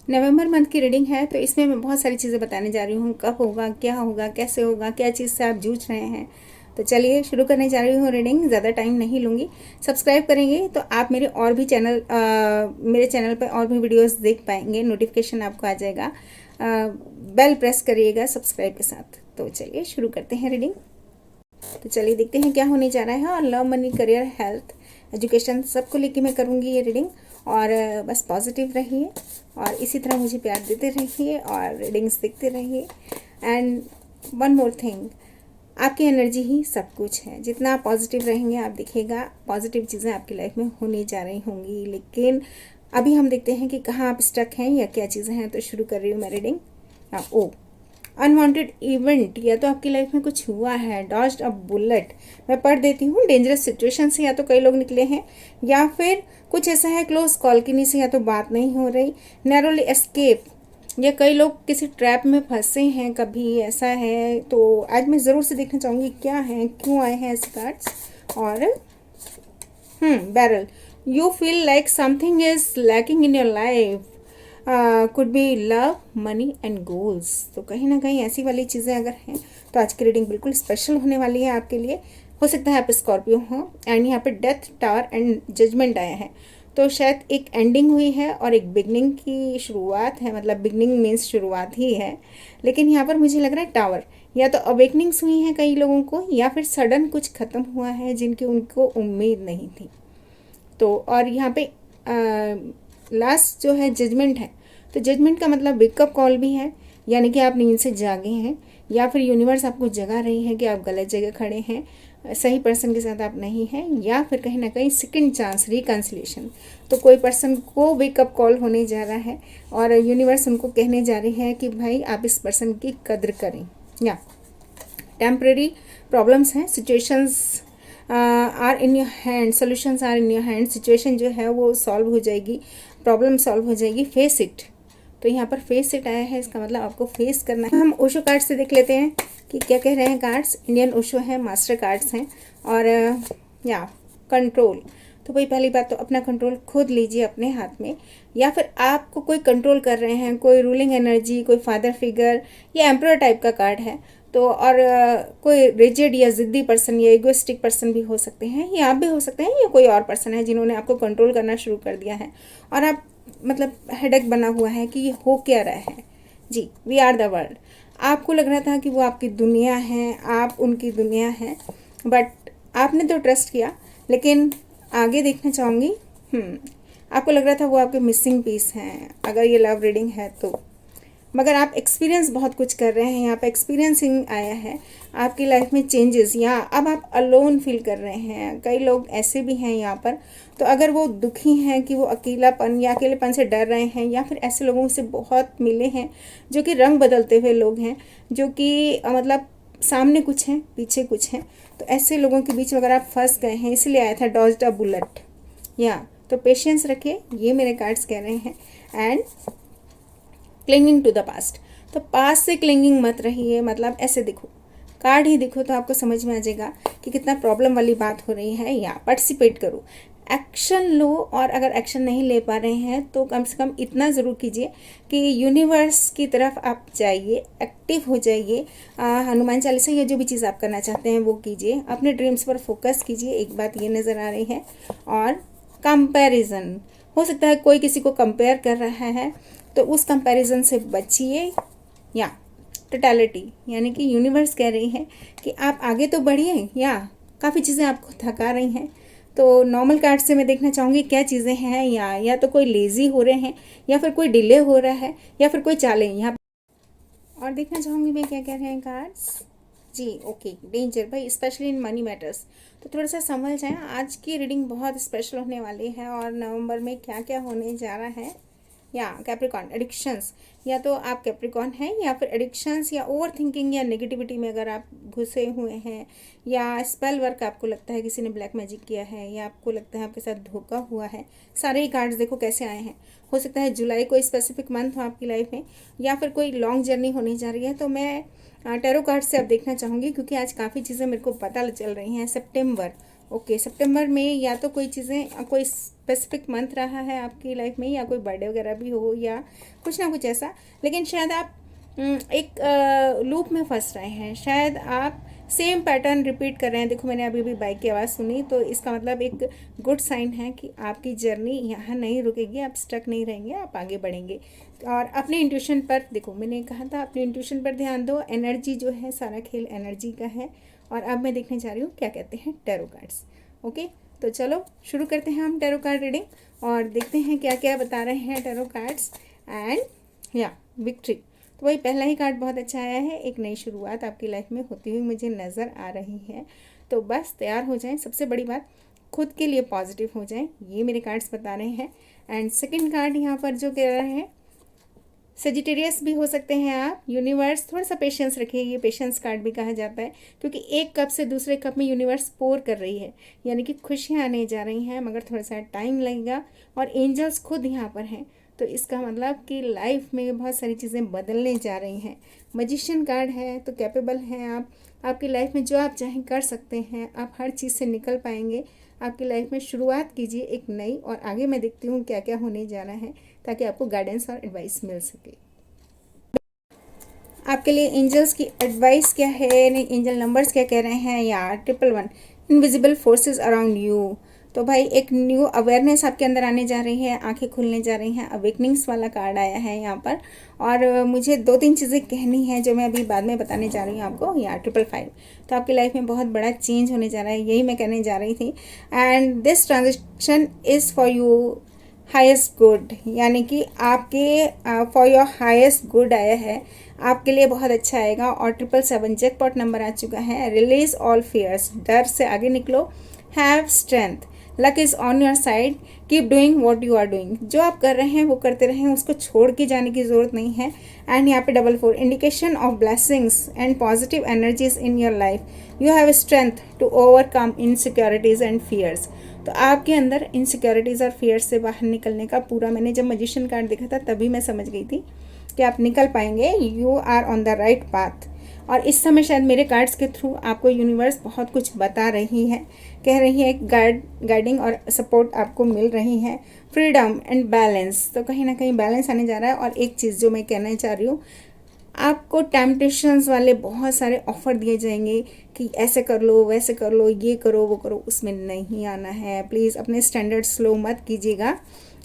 नवंबर month की reading है, तो इसमें मैं बहुत सारी चीज़ें बताने जा रही हूँ। कब होगा, क्या होगा, कैसे होगा, क्या चीज़ से आप जूझ रहे हैं। तो चलिए शुरू करने जा रही हूँ रीडिंग। ज़्यादा टाइम नहीं लूँगी। सब्सक्राइब करेंगे तो आप मेरे चैनल पर और भी वीडियोस देख पाएंगे। नोटिफिकेशन आपको आ जाएगा। बेल प्रेस करिएगा सब्सक्राइब के साथ। तो चलिए शुरू करते हैं रीडिंग। तो चलिए देखते हैं क्या होने जा रहा है। और love, money, career, health, education सबको लेके मैं करूँगी ये रीडिंग। और बस पॉजिटिव रहिए और इसी तरह मुझे प्यार देते रहिए और रीडिंग्स देखते रहिए। एंड वन मोर थिंग, आपकी एनर्जी ही सब कुछ है। जितना आप पॉजिटिव रहेंगे आप दिखेगा पॉजिटिव चीज़ें आपकी लाइफ में होने जा रही होंगी। लेकिन अभी हम देखते हैं कि कहाँ आप स्टक हैं या क्या चीज़ें हैं। तो शुरू कर रही हूँ मैं रीडिंग। ओ, अनवांटेड इवेंट, या तो आपकी लाइफ में कुछ हुआ है। डॉज्ड अ बुलेट, मैं पढ़ देती हूँ। डेंजरस सिचुएशन से या तो कई लोग निकले हैं, या फिर कुछ ऐसा है क्लोज कॉल्कनी से या तो बात नहीं हो रही। नैरोली एस्केप, या कई लोग किसी ट्रैप में फंसे हैं कभी, ऐसा है। तो आज मैं ज़रूर से देखना चाहूँगी क्या है, क्यों आए हैं ऐसे कार्ड्स। और barrel, you feel like something is lacking in your life. Could be love, money and goals. तो कहीं ना कहीं ऐसी वाली चीज़ें अगर हैं तो आज की रीडिंग बिल्कुल स्पेशल होने वाली है आपके लिए। हो सकता है आप स्कॉर्पियो हो। एंड यहाँ पे डेथ, टावर एंड जजमेंट आया है। तो शायद एक एंडिंग हुई है और एक बिगनिंग की शुरुआत है। मतलब बिगनिंग मीन्स शुरुआत ही है। लेकिन यहाँ पर मुझे लग रहा है टावर, या तो अवेकनिंग्स हुई हैं कई लोगों को, या फिर सडन कुछ ख़त्म हुआ है जिनकी उनको उम्मीद नहीं थी। तो और यहाँ पे लास्ट जो है जजमेंट है। तो जजमेंट का मतलब वेकअप कॉल भी है, यानी कि आप नींद से जागे हैं, या फिर यूनिवर्स आपको जगा रही है कि आप गलत जगह खड़े हैं, सही पर्सन के साथ आप नहीं हैं, या फिर कहीं ना कहीं सेकंड चांस, रिकन्सिलेशन। तो कोई पर्सन को वेकअप कॉल होने जा रहा है और यूनिवर्स उनको कहने जा रही है कि भाई आप इस पर्सन की कद्र करें। या टेम्परेरी प्रॉब्लम्स हैं, situations are in your hand, solutions are in your hand. Situation जो है वो सॉल्व हो जाएगी, प्रॉब्लम सॉल्व हो जाएगी। फेस इट, तो यहाँ पर फेस इट आया है, इसका मतलब आपको फेस करना है। हम ओशो कार्ड से देख लेते हैं कि क्या कह रहे हैं कार्ड्स। इंडियन ओशो है, मास्टर कार्ड्स हैं। और या कंट्रोल, तो भाई पहली बात तो अपना कंट्रोल खुद लीजिए अपने हाथ में, या फिर आपको कोई कंट्रोल कर रहे हैं, कोई रूलिंग एनर्जी, कोई फादर फिगर, या एम्परर टाइप का कार्ड है। तो और कोई रिजिड या ज़िद्दी पर्सन या इगोइस्टिक पर्सन भी हो सकते हैं, या आप भी हो सकते हैं, या कोई और पर्सन है जिन्होंने आपको कंट्रोल करना शुरू कर दिया है और आप मतलब हेडेक बना हुआ है कि ये हो क्या रहा है। जी, वी आर द वर्ल्ड। आपको लग रहा था कि वो आपकी दुनिया है, आप उनकी दुनिया है, बट आपने तो ट्रस्ट किया। लेकिन आगे देखना चाहूँगी। आपको लग रहा था वो आपके मिसिंग पीस हैं अगर ये लव रीडिंग है तो। मगर आप एक्सपीरियंस बहुत कुछ कर रहे हैं। यहाँ पे एक्सपीरियंसिंग आया है, आपकी लाइफ में चेंजेस, या अब आप अलोन फील कर रहे हैं। कई लोग ऐसे भी हैं यहाँ पर। तो अगर वो दुखी हैं कि वो अकेलापन या अकेलेपन से डर रहे हैं, या फिर ऐसे लोगों से बहुत मिले हैं जो कि रंग बदलते हुए लोग हैं, जो कि मतलब सामने कुछ हैं पीछे कुछ हैं, तो ऐसे लोगों के बीच में अगर आप फंस गए हैं, इसलिए आया था डॉज्ड अ बुलेट। या तो पेशेंस रखिए, ये मेरे कार्ड्स कह रहे हैं। And clinging to the past, तो पास्ट से क्लिंगिंग मत रहिए। मतलब ऐसे देखो, कार्ड ही देखो तो आपको समझ में आ जाएगा कि कितना प्रॉब्लम वाली बात हो रही है। या पार्टिसिपेट करो, एक्शन लो। और अगर एक्शन नहीं ले पा रहे हैं तो कम से कम इतना ज़रूर कीजिए कि यूनिवर्स की तरफ आप जाइए, एक्टिव हो जाइए। हनुमान चालीसा या जो भी चीज़ आप करना चाहते हैं वो कीजिए, अपने ड्रीम्स पर फोकस कीजिए। एक बात ये नज़र आ रही है। और कंपैरिजन, हो सकता है कोई किसी को कंपेयर कर रहा है, तो उस कंपैरिजन से बचिए। या टोटलिटी, यानी कि यूनिवर्स कह रही है कि आप आगे तो बढ़िए, या काफ़ी चीज़ें आपको थका रही हैं। तो नॉर्मल कार्ड से मैं देखना चाहूँगी क्या चीज़ें हैं। या तो कोई लेज़ी हो रहे हैं, या फिर कोई डिले हो रहा है, या फिर कोई चालें यहाँ। और देखना चाहूँगी मैं क्या कह रहे हैं कार्ड्स। जी ओके, डेंजर भाई, स्पेशली इन मनी मैटर्स। तो थोड़ा सा संभल जाएं, आज की रीडिंग बहुत स्पेशल होने वाली है। और नवंबर में क्या क्या होने जा रहा है। या कैप्रिकॉन, एडिक्शंस, या तो आप कैप्रिकॉन हैं, या फिर एडिक्शंस या ओवर थिंकिंग या नेगेटिविटी में अगर आप घुसे हुए हैं, या स्पेल वर्क आपको लगता है किसी ने ब्लैक मैजिक किया है, या आपको लगता है आपके साथ धोखा हुआ है। सारे ही कार्ड्स देखो कैसे आए हैं। हो सकता है जुलाई कोई स्पेसिफिक मंथ हो आपकी लाइफ में, या फिर कोई लॉन्ग जर्नी होने जा रही है। तो मैं टैरो कार्ड से अब देखना चाहूँगी, क्योंकि आज काफ़ी चीज़ें मेरे को पता चल रही हैं। सितंबर, ओके, सितंबर में या तो कोई चीज़ें, कोई स्पेसिफिक मंथ रहा है आपकी लाइफ में, या कोई बर्थडे वगैरह भी हो, या कुछ ना कुछ ऐसा। लेकिन शायद आप एक लूप में फंस रहे हैं, शायद आप सेम पैटर्न रिपीट कर रहे हैं। देखो, मैंने अभी भी बाइक की आवाज़ सुनी, तो इसका मतलब एक गुड साइन है कि आपकी जर्नी यहाँ नहीं रुकेगी, आप स्टक नहीं रहेंगे, आप आगे बढ़ेंगे। और अपने इंट्यूशन पर देखो, मैंने कहा था अपने इंट्यूशन पर ध्यान दो। एनर्जी जो है, सारा खेल एनर्जी का है। और अब मैं देखने जा रही हूँ क्या कहते हैं टैरो कार्ड्स। ओके, तो चलो शुरू करते हैं हम टैरो कार्ड रीडिंग और देखते हैं क्या क्या बता रहे हैं टैरो कार्ड्स। एंड या विक्ट्री, तो वही पहला ही कार्ड बहुत अच्छा आया है। एक नई शुरुआत आपकी लाइफ में होती हुई मुझे नज़र आ रही है। तो बस तैयार हो जाएं, सबसे बड़ी बात खुद के लिए पॉजिटिव हो जाएं, ये मेरे कार्ड्स बता रहे हैं। एंड सेकंड कार्ड यहाँ पर जो कह रहे हैं, सेजिटेरियस भी हो सकते हैं आप। यूनिवर्स थोड़ा सा पेशेंस रखिए, ये पेशेंस कार्ड भी कहा जाता है, क्योंकि एक कप से दूसरे कप में यूनिवर्स पोर कर रही है, यानी कि खुशियाँ आने जा रही हैं, मगर थोड़ा सा टाइम लगेगा। और एंजल्स खुद यहाँ पर हैं, तो इसका मतलब कि लाइफ में बहुत सारी चीज़ें बदलने जा रही हैं। मजिशियन कार्ड है, तो कैपेबल हैं आप, आपकी लाइफ में जो आप चाहें कर सकते हैं, आप हर चीज़ से निकल पाएंगे। आपकी लाइफ में शुरुआत कीजिए एक नई, और आगे मैं देखती हूँ क्या क्या होने जा रहा है, ताकि आपको गाइडेंस और एडवाइस मिल सके। आपके लिए एंजल्स की एडवाइस क्या है, एंजल नंबर्स क्या कह रहे हैं। या 111 इनविजिबल फोर्सेस अराउंड यू, तो भाई एक न्यू अवेयरनेस आपके अंदर आने जा रही है, आंखें खुलने जा रही हैं। अवेकनिंग्स वाला कार्ड आया है यहाँ पर। और मुझे 2-3 चीज़ें कहनी है जो मैं अभी बाद में बताने जा रही हूँ आपको। या 555, तो आपकी लाइफ में बहुत बड़ा चेंज होने जा रहा है, यही मैं कहने जा रही थी। And this transaction is for you highest good, यानी कि आपके फॉर योर हाईएस्ट गुड आया है, आपके लिए बहुत अच्छा आएगा। और 777 जैकपॉट नंबर आ चुका है। रिलीज ऑल फियर्स, डर से आगे निकलो। Have strength, luck is on your side. Keep doing what you are doing, जो आप कर रहे हैं वो करते रहें, उसको छोड़ के जाने की ज़रूरत नहीं है। एंड यहाँ पे 44 indication of blessings and positive energies in your life. You have strength to overcome insecurities and fears, तो आपके अंदर इनसिक्योरिटीज़ और फियर्स से बाहर निकलने का पूरा, मैंने जब मजिशियन कार्ड देखा था तभी मैं समझ गई थी कि आप निकल पाएंगे। You are on the right path. और इस समय शायद मेरे कार्ड्स के थ्रू आपको यूनिवर्स बहुत कुछ बता रही है, कह रही है, गाइडिंग और सपोर्ट आपको मिल रही है। फ्रीडम एंड बैलेंस, तो कहीं ना कहीं बैलेंस आने जा रहा है। और एक चीज़ जो मैं कहना चाह रही हूँ, आपको टेम्पटेशंस वाले बहुत सारे ऑफ़र दिए जाएंगे कि ऐसे कर लो, वैसे कर लो, ये करो, वो करो, उसमें नहीं आना है। प्लीज़ अपने स्टैंडर्ड स्लो मत कीजिएगा,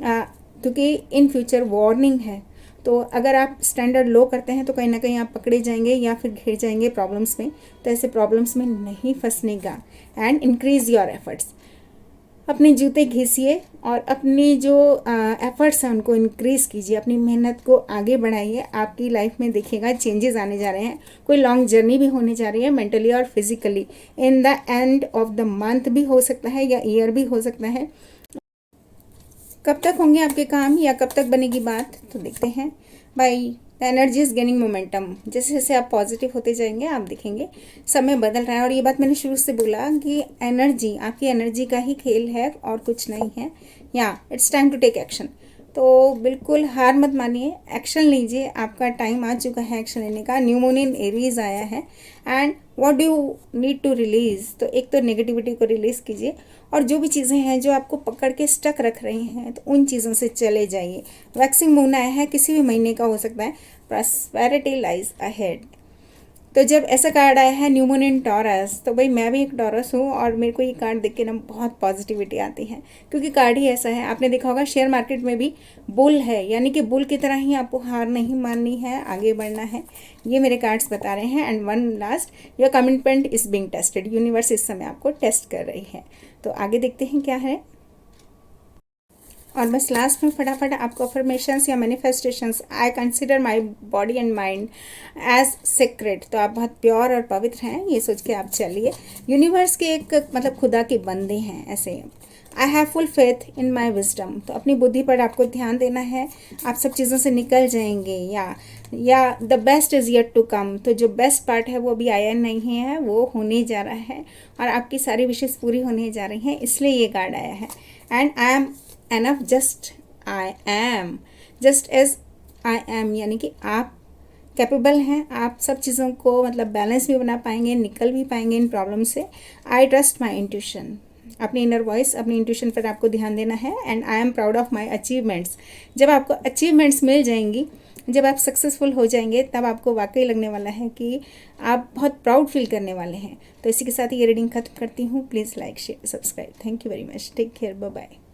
क्योंकि इन फ्यूचर वार्निंग है। तो अगर आप स्टैंडर्ड लो करते हैं तो कहीं ना कहीं आप पकड़े जाएंगे या फिर घिर जाएंगे प्रॉब्लम्स में। तो ऐसे प्रॉब्लम्स में नहीं फंसने का। एंड इंक्रीज़ योर एफर्ट्स, अपने जूते घिसिए और अपनी जो एफर्ट्स हैं उनको इंक्रीज़ कीजिए, अपनी मेहनत को आगे बढ़ाइए। आपकी लाइफ में देखिएगा चेंजेस आने जा रहे हैं। कोई लॉन्ग जर्नी भी होने जा रही है, मेंटली और physically. In the end of the month भी हो सकता है या ईयर भी हो सकता है। कब तक होंगे आपके काम या कब तक बनेगी बात, तो देखते हैं। भाई the energy is gaining momentum, जैसे जैसे आप पॉजिटिव होते जाएंगे आप देखेंगे समय बदल रहा है। और ये बात मैंने शुरू से बोला कि एनर्जी, आपकी एनर्जी का ही खेल है और कुछ नहीं है। या it's time to take action, तो बिल्कुल हार मत मानिए, एक्शन लीजिए। आपका टाइम आ चुका है एक्शन लेने का। न्यू मून इन एरीज आया है। And what do you need to release, तो एक तो नेगेटिविटी को रिलीज़ कीजिए, और जो भी चीज़ें हैं जो आपको पकड़ के स्टक रख रही हैं तो उन चीज़ों से चले जाइए। वैक्सिंग मून आया है, किसी भी महीने का हो सकता है। प्रॉस्पेरिटी लाइज अहेड, तो जब ऐसा कार्ड आया है न्यू मून इन टॉरस, तो भाई मैं भी एक टॉरस हूँ और मेरे को ये कार्ड देख के ना बहुत पॉजिटिविटी आती है, क्योंकि कार्ड ही ऐसा है। आपने देखा होगा शेयर मार्केट में भी बुल है, यानी कि बुल की तरह ही आपको हार नहीं माननी है, आगे बढ़ना है। ये मेरे कार्ड्स बता रहे हैं। And one last, your commitment is being tested, universe इस समय आपको टेस्ट कर रही है। तो आगे देखते हैं क्या है। और बस लास्ट में फटाफट आपको अफर्मेशंस या manifestations, I consider my body and mind as sacred, तो आप बहुत प्योर और पवित्र हैं, ये सोच के आप चलिए। यूनिवर्स के एक मतलब खुदा के बंदे हैं ऐसे। I have full faith in my wisdom, तो अपनी बुद्धि पर आपको ध्यान देना है, आप सब चीज़ों से निकल जाएंगे। या the best is yet to come, तो जो बेस्ट पार्ट है वो अभी आया नहीं है, वो होने जा रहा है और आपकी सारी विशेष पूरी होने जा रही हैं, इसलिए ये कार्ड आया है। And I am enough, just I am, just as I am, यानी कि आप कैपेबल हैं, आप सब चीज़ों को मतलब बैलेंस भी बना पाएंगे, निकल भी पाएंगे इन प्रॉब्लम से। आई ट्रस्ट माई इंट्यूशन, अपनी इनर वॉइस, अपनी इंट्यूशन पर आपको ध्यान देना है। And I am proud of my achievements. जब आपको अचीवमेंट्स मिल जाएंगी, जब आप सक्सेसफुल हो जाएंगे, तब आपको वाकई लगने वाला है कि आप बहुत प्राउड फील करने वाले हैं। तो इसी के साथ ये रीडिंग खत्म करती हूँ। Please like, share, subscribe. Thank you very much. Take care. Bye bye.